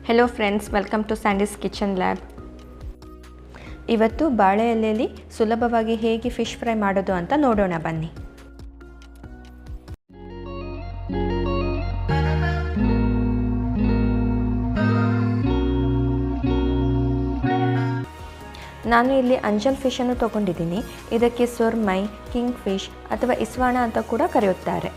Hello friends, welcome to Sandy's kitchen lab. ಇವತ್ತು ಬಾಳೆ ಎಲೆಯಲ್ಲಿ ಸುಲಭವಾಗಿ ಹೇಗೆ ಫಿಶ್ ಫ್ರೈ ಮಾಡೋದು ಅಂತ ನೋಡೋಣ ಬನ್ನಿ. ನಾನು ಇಲ್ಲಿ ಅಂಜಲ್ ಫಿಶನ್ನು ತೊಗೊಂಡಿದ್ದೀನಿ. ಇದಕ್ಕೆ ಸುರ್ಮೈ, ಕಿಂಗ್ ಫಿಶ್ ಅಥವಾ ಇಸ್ವಾಣ ಅಂತ ಕೂಡ ಕರೆಯುತ್ತಾರೆ.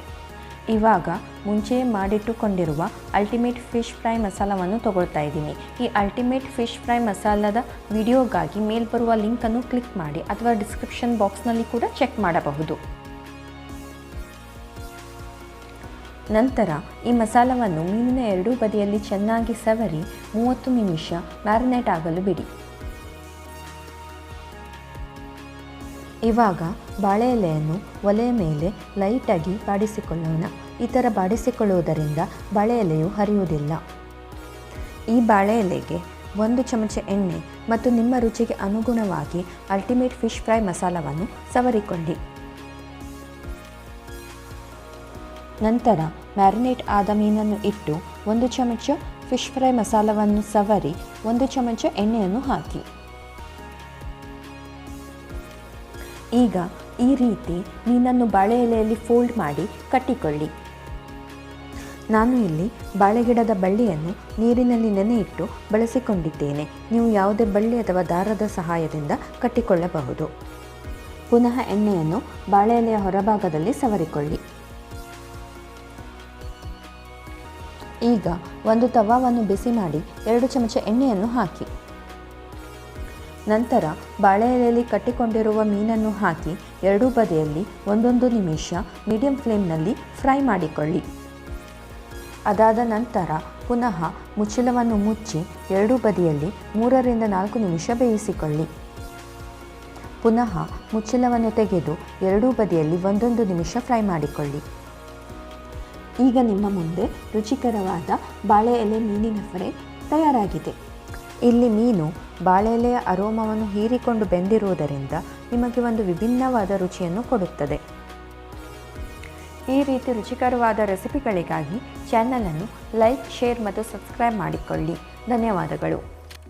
ಇವಾಗ ಮುಂಚೆ ಮಾಡಿಟ್ಟುಕೊಂಡಿರುವ ಅಲ್ಟಿಮೇಟ್ ಫಿಶ್ ಫ್ರೈ ಮಸಾಲವನ್ನು ತಗೊಳ್ತಾ ಇದ್ದೀನಿ. ಈ ಅಲ್ಟಿಮೇಟ್ ಫಿಶ್ ಫ್ರೈ ಮಸಾಲದ ವಿಡಿಯೋಗಾಗಿ ಮೇಲ್ ಬರುವ ಲಿಂಕನ್ನು ಕ್ಲಿಕ್ ಮಾಡಿ ಅಥವಾ ಡಿಸ್ಕ್ರಿಪ್ಷನ್ ಬಾಕ್ಸ್ನಲ್ಲಿ ಕೂಡ ಚೆಕ್ ಮಾಡಬಹುದು. ನಂತರ ಈ ಮಸಾಲವನ್ನು ಮೀನಿನ ಎರಡೂ ಬದಿಯಲ್ಲಿ ಚೆನ್ನಾಗಿ ಸವರಿ 30 ನಿಮಿಷ ಮ್ಯಾರಿನೇಟ್ ಆಗಲು ಬಿಡಿ. ಇವಾಗ ಬಾಳೆ ಎಲೆಯನ್ನು ಒಲೆಯ ಮೇಲೆ ಲೈಟಾಗಿ ಬಾಡಿಸಿಕೊಳ್ಳೋಣ. ಈ ಥರ ಬಾಡಿಸಿಕೊಳ್ಳುವುದರಿಂದ ಬಾಳೆ ಎಲೆಯು ಹರಿಯುವುದಿಲ್ಲ. ಈ ಬಾಳೆ ಎಲೆಗೆ 1 ಚಮಚ ಎಣ್ಣೆ ಮತ್ತು ನಿಮ್ಮ ರುಚಿಗೆ ಅನುಗುಣವಾಗಿ ಅಲ್ಟಿಮೇಟ್ ಫಿಶ್ ಫ್ರೈ ಮಸಾಲವನ್ನು ಸವರಿಕೊಳ್ಳಿ. ನಂತರ ಮ್ಯಾರಿನೇಟ್ ಆದ ಮೀನನ್ನು ಇಟ್ಟು 1 ಚಮಚ ಫಿಶ್ ಫ್ರೈ ಮಸಾಲವನ್ನು ಸವರಿ 1 ಚಮಚ ಎಣ್ಣೆಯನ್ನು ಹಾಕಿ. ಈಗ ಈ ರೀತಿ ಮೀನನ್ನು ಬಾಳೆ ಎಲೆಯಲ್ಲಿ ಫೋಲ್ಡ್ ಮಾಡಿ ಕಟ್ಟಿಕೊಳ್ಳಿ. ನಾನು ಇಲ್ಲಿ ಬಾಳೆಗಿಡದ ಬಳ್ಳಿಯನ್ನು ನೀರಿನಲ್ಲಿ ನೆನೆಯಿಟ್ಟು ಬಳಸಿಕೊಂಡಿದ್ದೇನೆ. ನೀವು ಯಾವುದೇ ಬಳ್ಳಿ ಅಥವಾ ದಾರದ ಸಹಾಯದಿಂದ ಕಟ್ಟಿಕೊಳ್ಳಬಹುದು. ಪುನಃ ಎಣ್ಣೆಯನ್ನು ಬಾಳೆ ಎಲೆಯ ಹೊರಭಾಗದಲ್ಲಿ ಸವರಿಕೊಳ್ಳಿ. ಈಗ ಒಂದು ತವಾವನ್ನು ಬಿಸಿ ಮಾಡಿ 2 ಚಮಚ ಎಣ್ಣೆಯನ್ನು ಹಾಕಿ. ನಂತರ ಬಾಳೆ ಎಲೆಯಲ್ಲಿ ಕಟ್ಟಿಕೊಂಡಿರುವ ಮೀನನ್ನು ಹಾಕಿ ಎರಡೂ ಬದಿಯಲ್ಲಿ 1 ನಿಮಿಷ ಮೀಡಿಯಂ ಫ್ಲೇಮ್ನಲ್ಲಿ ಫ್ರೈ ಮಾಡಿಕೊಳ್ಳಿ. ಅದಾದ ನಂತರ ಪುನಃ ಮುಚ್ಚಳವನ್ನು ಮುಚ್ಚಿ ಎರಡೂ ಬದಿಯಲ್ಲಿ 3 ರಿಂದ 4 ನಿಮಿಷ ಬೇಯಿಸಿಕೊಳ್ಳಿ. ಪುನಃ ಮುಚ್ಚಳವನ್ನು ತೆಗೆದು ಎರಡೂ ಬದಿಯಲ್ಲಿ 1 ನಿಮಿಷ ಫ್ರೈ ಮಾಡಿಕೊಳ್ಳಿ. ಈಗ ನಿಮ್ಮ ಮುಂದೆ ರುಚಿಕರವಾದ ಬಾಳೆ ಎಲೆ ಮೀನಿನ ಫ್ರೈ ತಯಾರಾಗಿದೆ. ಇಲ್ಲಿ ಮೀನು ಬಾಳೆ ಎಲೆಯ ಅರೋಮವನ್ನು ಹೀರಿಕೊಂಡು ಬೆಂದಿರುವುದರಿಂದ ನಿಮಗೆ ಒಂದು ವಿಭಿನ್ನವಾದ ರುಚಿಯನ್ನು ಕೊಡುತ್ತದೆ. ಈ ರೀತಿ ರುಚಿಕರವಾದ ರೆಸಿಪಿಗಳಿಗಾಗಿ ಚಾನಲನ್ನು ಲೈಕ್, ಶೇರ್ ಮತ್ತು ಸಬ್ಸ್ಕ್ರೈಬ್ ಮಾಡಿಕೊಳ್ಳಿ. ಧನ್ಯವಾದಗಳು.